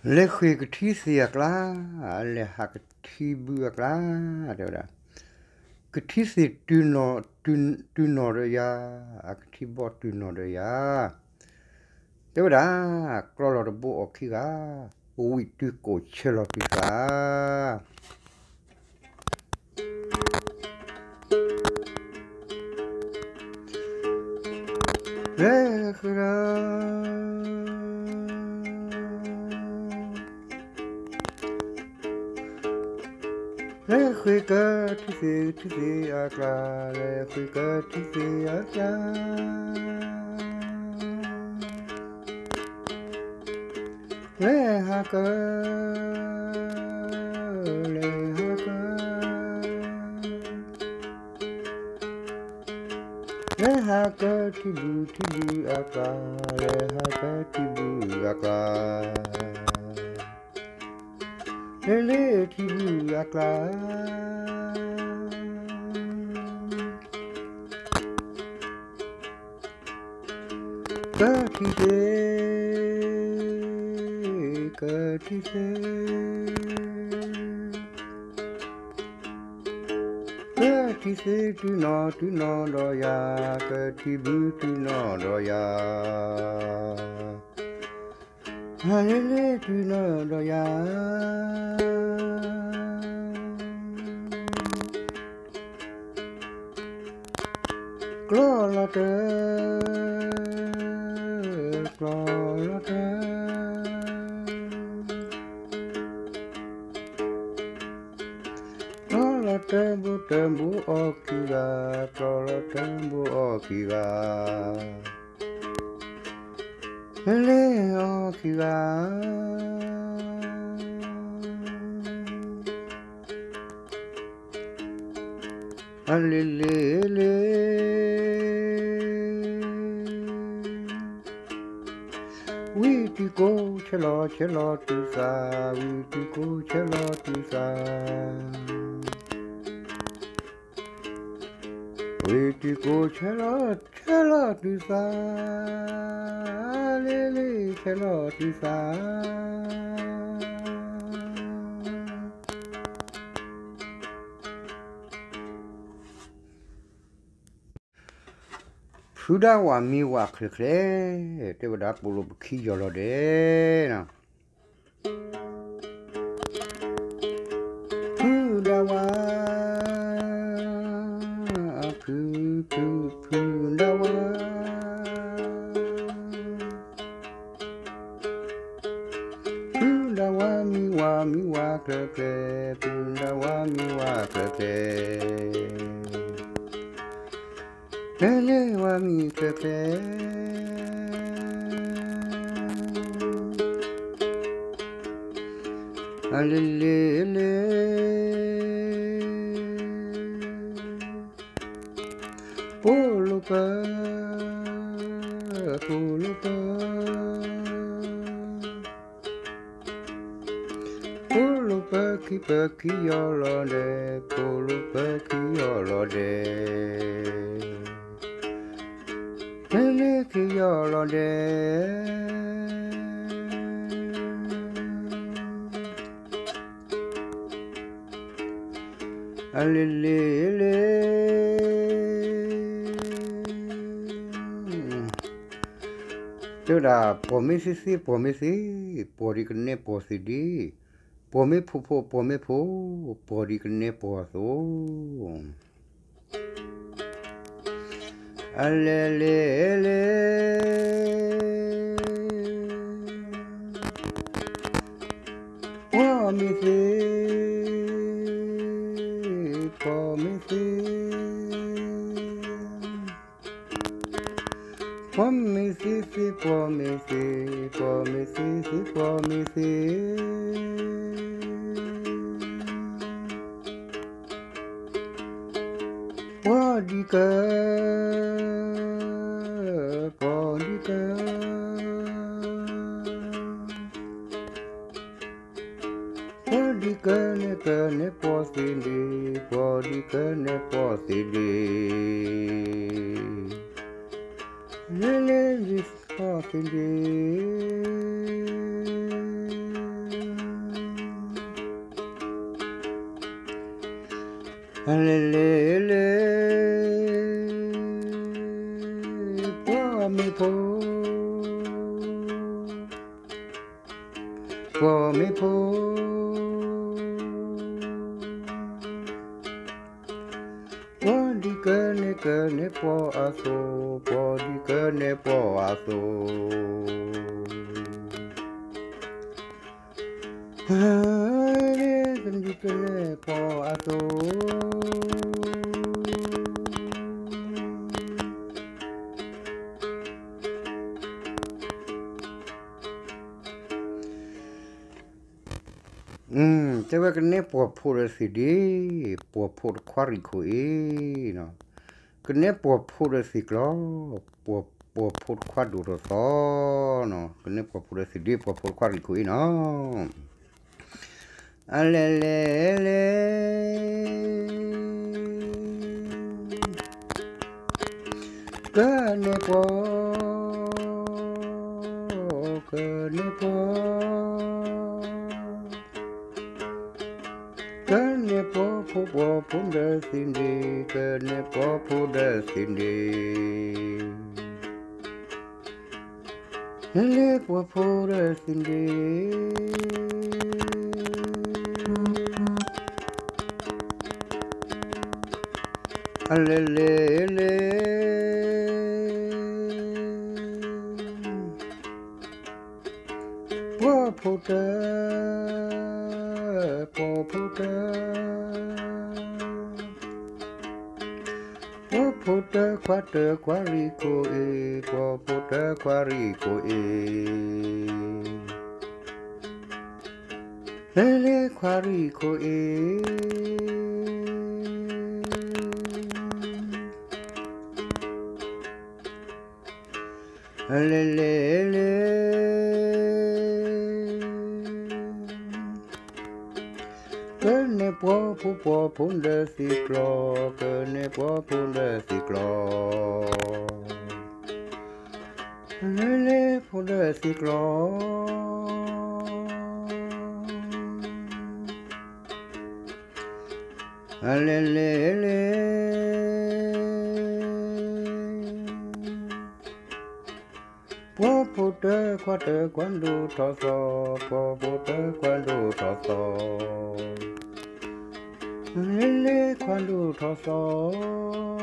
le khui cái thi xiạc lá le hạ cái thi bưa lá đều đó cái thi xì tu nọ rồi ya cái thi bọt tu nọ rồi ya đều đó coi là bộ khi cả ui tu cổ chơi là tu cả le khui ra le khui cái thi akla le khui cái thi akla le ha cơ le ha cơ le ha cơ thi bu akla le ha cơ thi bu akla le thi bu akla cơ thi thế tu nọ đó ya cơ thi bu tu nọ đó ya le tu nọ đó ya clo la te tembu okiga clo tembu okiga le okiga le we to go chelo tu sa we to go chelo tu sa we to go chelo tu sa le chelo tu sa Sudah wa mi wa kle te wada pulu ki jolo de na Sudah wa sudah wa sudah wa mi wa kle sudah wa mi wa kle le wa mi kle le pulupa ki yolode pulupa ki yolode le ki yolode le tức là po mi si po đi cái này po si đi po mi po đi cái này po so le po mi si le le po mi po mi po po di ke ne po aso po di ke ne po aso di ke ne po asoแต่ว่ากันเนี่ยปวดพูดสิดีปวดพูดควาริคุยเนาะกันเนี่ยปวดพูดสิกล้อปวดพูดควาดูรสเนาะกันเนี่ยปวดพูดสิดีปวดพูดควาริคุยเนาะเลกันเนี่ยปวกันเนี่ยปวKene po de sindi, kene po de sindi. Le po de sindi. Le. Po de. Puta quata quarico e puta quarico e le quarico e le que ne può punde ciclo que ne può punde ciclo le punde ciclo le può puta quate quando toso può puta quando toso le quando toso